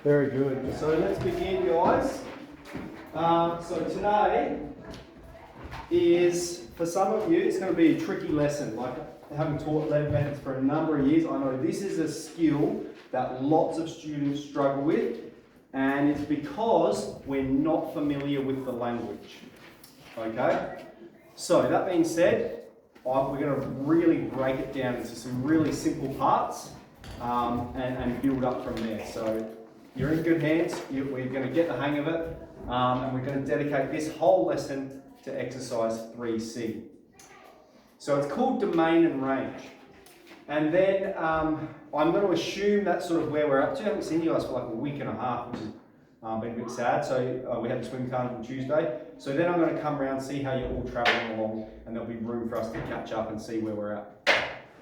Very good. So let's begin, guys. So today is, for some of you, it's going to be a tricky lesson. Like, having taught lead methods for a number of years, I know this is a skill that lots of students struggle with, and it's because we're not familiar with the language. Okay? So that being said, we're going to really break it down into some really simple parts and build up from there. So you're in good hands. We're going to get the hang of it, and we're going to dedicate this whole lesson to exercise 3C. So it's called domain and range. And then I'm going to assume that's sort of where we're up to. I haven't seen you guys for like a week and a half, which has been a bit sad. So we had the swim carnival Tuesday. So then I'm going to come around, see how you're all travelling along, and there'll be room for us to catch up and see where we're at.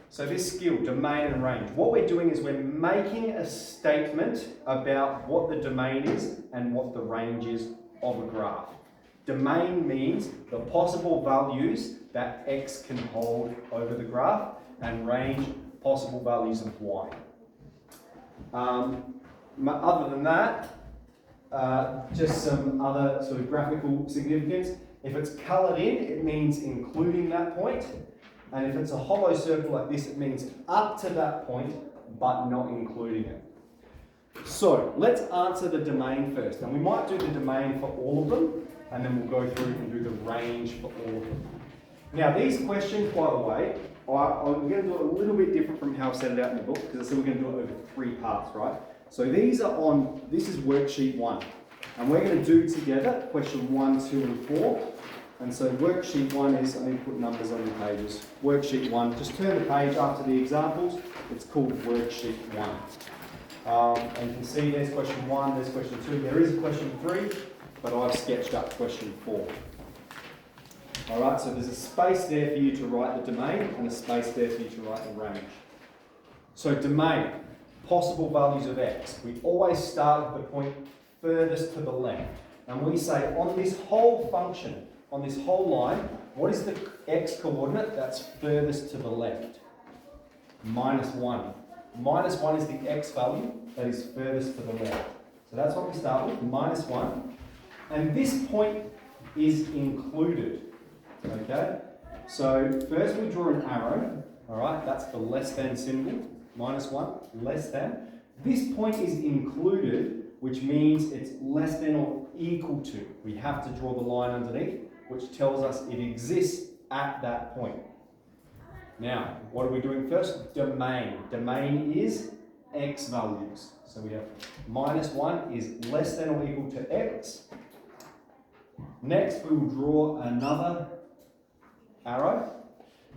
So this skill, domain and range, what we're doing is we're making a statement about what the domain is and what the range is of a graph. Domain means the possible values that x can hold over the graph, and range, possible values of y. Other than that, just some other sort of graphical significance. If it's coloured in, it means including that point. And if it's a hollow circle like this, it means up to that point, but not including it. So let's answer the domain first. And we might do the domain for all of them, and then we'll go through and do the range for all of them. Now these questions, by the way, I'm going to do it a little bit different from how I've set it out in the book, because I said we're going to do it over 3 parts, right? So these are on, this is worksheet 1. And we're going to do together question 1, 2 and 4. And so worksheet 1 is, I need to put numbers on the pages. Worksheet 1, just turn the page after the examples. It's called worksheet 1. And you can see there's question 1, there's question 2. There is a question 3, but I've sketched up question 4. Alright, so there's a space there for you to write the domain and a space there for you to write the range. So domain, possible values of x. We always start with the point furthest to the left. And we say on this whole function, on this whole line, what is the x coordinate that's furthest to the left? -1. -1 is the x value that is furthest to the left. So that's what we start with, -1. And this point is included. Okay? So first we draw an arrow, alright, that's the less than symbol, -1, less than. This point is included, which means it's less than or equal to. We have to draw the line underneath, which tells us it exists at that point. Now, what are we doing first? Domain. Domain is x values. So we have -1 is less than or equal to x. Next, we will draw another arrow,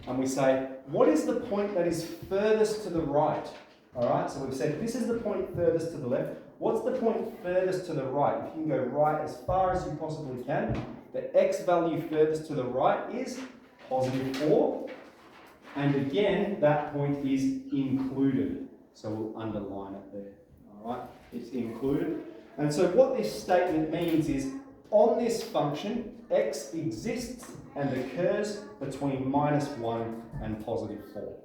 and we say, what is the point that is furthest to the right? All right, so we've said this is the point furthest to the left. What's the point furthest to the right? If you can go right as far as you possibly can, the x value furthest to the right is +4. And again, that point is included. So we'll underline it there. All right, it's included. And so what this statement means is, on this function, x exists and occurs between -1 and +4.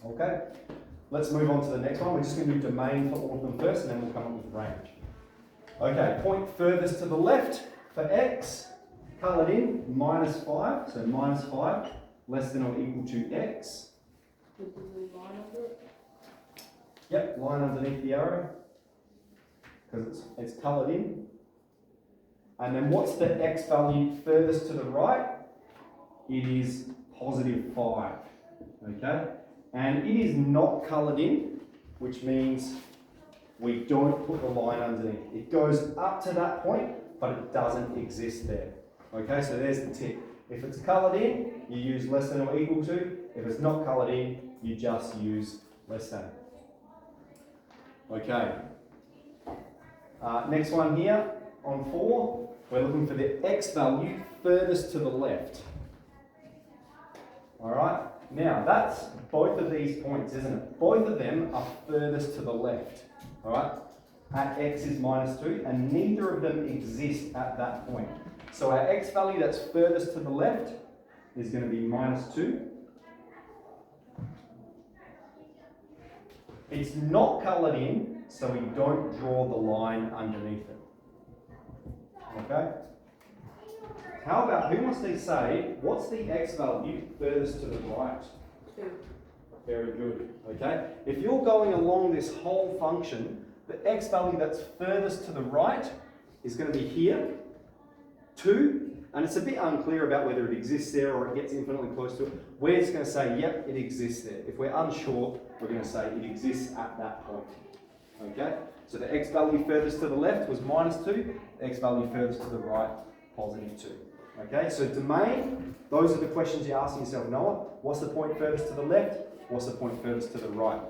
Okay? Let's move on to the next one. We're just going to do domain for all of them first, and then we'll come up with range. Okay, point furthest to the left for x, coloured in, -5. So -5, less than or equal to x. With the blue line under it? Yep, line underneath the arrow, because it's coloured in. And then what's the x value furthest to the right? It is +5. Okay? And it is not coloured in, which means we don't put the line underneath. It goes up to that point, but it doesn't exist there. Okay, so there's the tip. If it's coloured in, you use less than or equal to. If it's not coloured in, you just use less than. Okay. Next one here on 4, we're looking for the x value furthest to the left. All right. Now, that's both of these points, isn't it? Both of them are furthest to the left, all right? At x is -2, and neither of them exist at that point. So our x value that's furthest to the left is going to be -2. It's not coloured in, so we don't draw the line underneath it. Okay? How about, who wants to say, what's the x value furthest to the right? 2. Very good, okay? If you're going along this whole function, the x value that's furthest to the right is going to be here, 2, and it's a bit unclear about whether it exists there or it gets infinitely close to it. We're just going to say, yep, it exists there. If we're unsure, we're going to say it exists at that point, okay? So the x value furthest to the left was -2, the x value furthest to the right, +2. Okay, so domain, those are the questions you're asking yourself, Noah. What's the point furthest to the left? What's the point furthest to the right?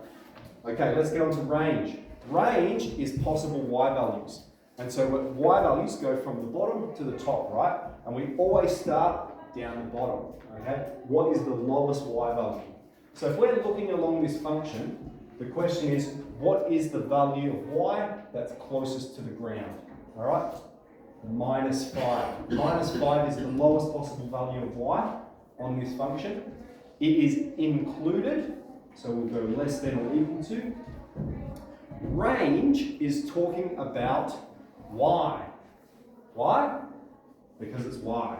Okay, let's get on to range. Range is possible y values. And so y values go from the bottom to the top, right? And we always start down the bottom, okay? What is the lowest y value? So if we're looking along this function, the question is, what is the value of y that's closest to the ground, all right? -5. -5 is the lowest possible value of y on this function. It is included, so we'll go less than or equal to. Range is talking about y. Why? Because it's y.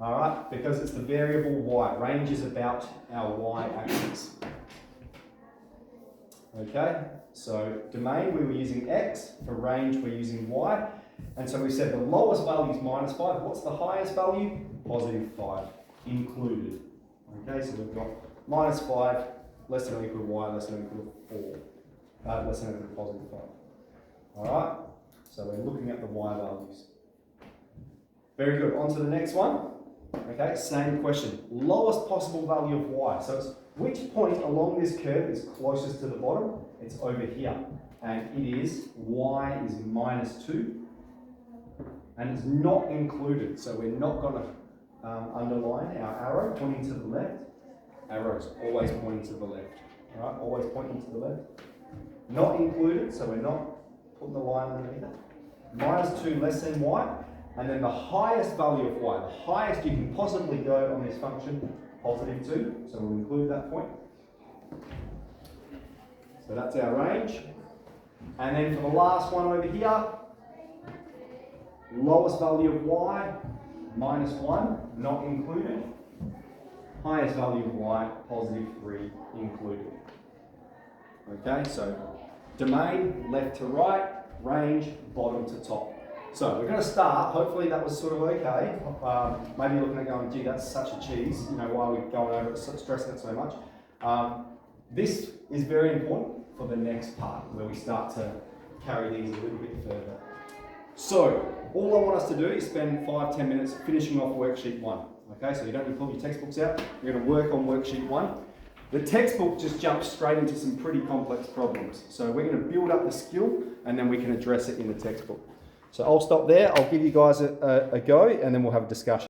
All right, because it's the variable y. Range is about our y-axis. Okay, so domain we were using x, for range we're using y. And so we said the lowest value is -5. What's the highest value? +5, included. Okay, so we've got -5, less than or equal to y, less than or equal to 4. Less than or equal to +5. Alright, so we're looking at the y values. Very good, on to the next one. Okay, same question. Lowest possible value of y. So it's which point along this curve is closest to the bottom? It's over here. And it is y is -2. And it's not included, so we're not going to underline our arrow pointing to the left. Arrow's always pointing to the left. All right, always pointing to the left. Not included, so we're not putting the line underneath it. -2 less than y, and then the highest value of y, the highest you can possibly go on this function, +2, so we'll include that point. So that's our range. And then for the last one over here, lowest value of y, -1, not included. Highest value of y, +3, included. Okay, so domain, left to right, range, bottom to top. So we're going to start, hopefully that was sort of okay. Maybe you're looking at going, gee, that's such a cheese, you know, why are we going over it, stressing it so much? This is very important for the next part, where we start to carry these a little bit further. So, all I want us to do is spend 5-10 minutes finishing off worksheet 1. Okay, so you don't need to pull your textbooks out. You're going to work on worksheet 1. The textbook just jumps straight into some pretty complex problems. So we're going to build up the skill and then we can address it in the textbook. So I'll stop there. I'll give you guys a go and then we'll have a discussion.